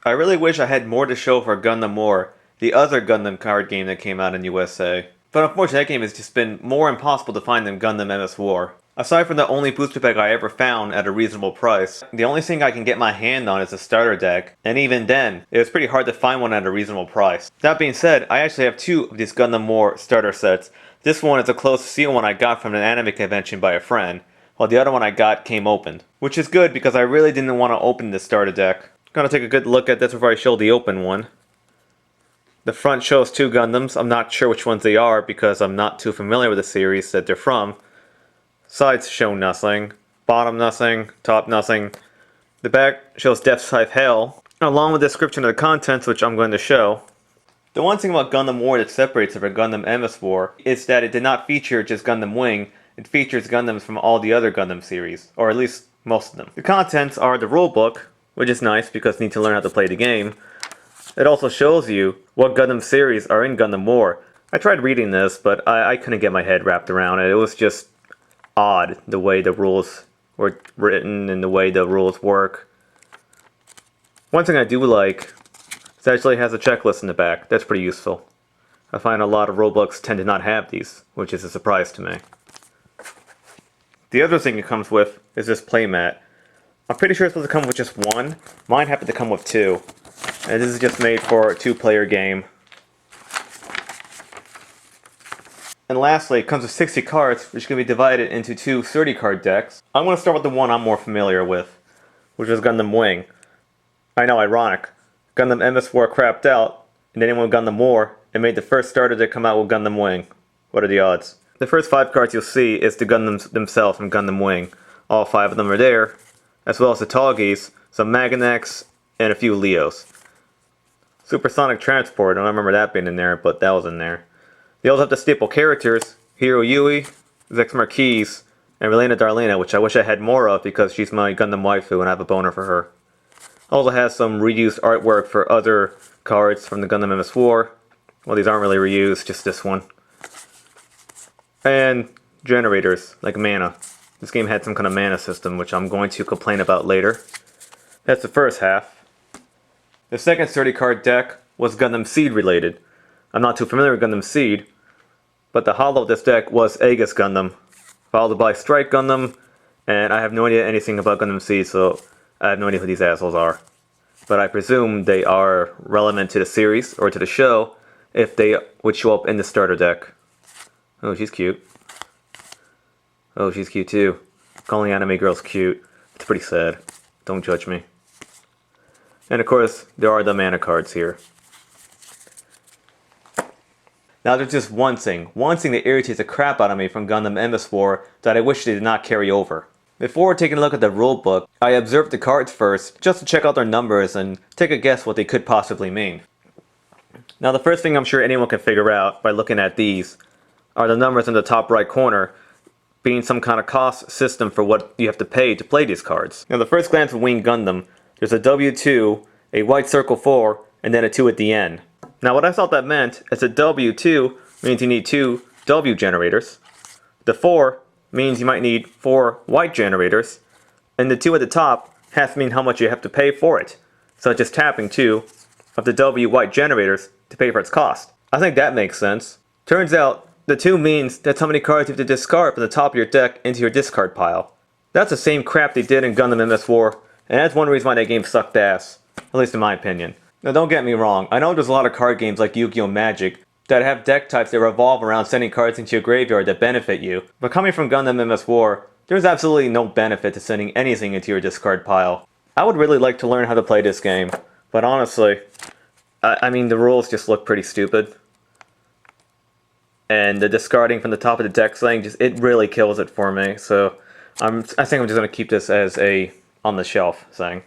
I really wish I had more to show for Gundam War, the other Gundam card game that came out in USA. But unfortunately that game has just been more impossible to find than Gundam MS War. Aside from the only booster pack I ever found at a reasonable price, the only thing I can get my hand on is a starter deck, and even then, it was pretty hard to find one at a reasonable price. That being said, I actually have two of these Gundam War starter sets. This one is a close seal one I got from an anime convention by a friend, while the other one I got came opened. Which is good because I really didn't want to open this starter deck. Gonna take a good look at this before I show the open one. The front shows two Gundams. I'm not sure which ones they are because I'm not too familiar with the series that they're from. Sides show nothing. Bottom nothing. Top nothing. The back shows Depth Type Hail, along with a description of the contents which I'm going to show. The one thing about Gundam War that separates it from Gundam MS War is that it did not feature just Gundam Wing. It features Gundams from all the other Gundam series, or at least most of them. The contents are the rulebook, which is nice because you need to learn how to play the game. It also shows you what Gundam series are in Gundam War. I tried reading this, but I couldn't get my head wrapped around it. It was just odd the way the rules were written and the way the rules work. One thing I do like is it actually has a checklist in the back. That's pretty useful. I find a lot of rulebooks tend to not have these, which is a surprise to me. The other thing it comes with is this playmat. I'm pretty sure it's supposed to come with just one. Mine happened to come with two. And this is just made for a two-player game. And lastly, it comes with 60 cards, which can be divided into two 30-card decks. I'm going to start with the one I'm more familiar with, which is Gundam Wing. I know, ironic. Gundam MS War crapped out, and then with Gundam War, it made the first starter to come out with Gundam Wing. What are the odds? The first 5 cards you'll see is the Gundams themselves from Gundam Wing. All 5 of them are there, as well as the Toggies, some Magnets, and a few Leos. Supersonic Transport, I don't remember that being in there, but that was in there. They also have the staple characters, Hiro Yui, Zex Marquise, and Relena Darlena, which I wish I had more of because she's my Gundam waifu and I have a boner for her. Also has some reused artwork for other cards from the Gundam MS War. Well, these aren't really reused, just this one. And generators, like mana. This game had some kind of mana system, which I'm going to complain about later. That's the first half. The second 30-card deck was Gundam Seed related. I'm not too familiar with Gundam Seed, but the holo of this deck was Aegis Gundam, followed by Strike Gundam, and I have no idea anything about Gundam Seed, so I have no idea who these assholes are. But I presume they are relevant to the series, or to the show, if they would show up in the starter deck. Oh, she's cute. Oh, she's cute too. Calling anime girls cute. It's pretty sad. Don't judge me. And of course, there are the mana cards here. Now there's just one thing that irritates the crap out of me from Gundam MS War that I wish they did not carry over. Before taking a look at the rulebook, I observed the cards first, just to check out their numbers and take a guess what they could possibly mean. Now the first thing I'm sure anyone can figure out by looking at these are the numbers in the top right corner, being some kind of cost system for what you have to pay to play these cards. Now the first glance of Wing Gundam, there's a W2, a white circle 4, and then a 2 at the end. Now what I thought that meant is a W2 means you need 2 W generators. The 4 means you might need 4 white generators. And the 2 at the top has to mean how much you have to pay for it, such as tapping 2 of the W white generators to pay for its cost. I think that makes sense. Turns out, the 2 means that's how many cards you have to discard from the top of your deck into your discard pile. That's the same crap they did in Gundam MS War, and that's one reason why that game sucked ass, at least in my opinion. Now don't get me wrong, I know there's a lot of card games like Yu-Gi-Oh! Magic that have deck types that revolve around sending cards into your graveyard that benefit you, but coming from Gundam MS War, there's absolutely no benefit to sending anything into your discard pile. I would really like to learn how to play this game, but honestly, I mean the rules just look pretty stupid. And the discarding from the top of the deck thing, it really kills it for me, so I think I'm just going to keep this as a on the shelf thing.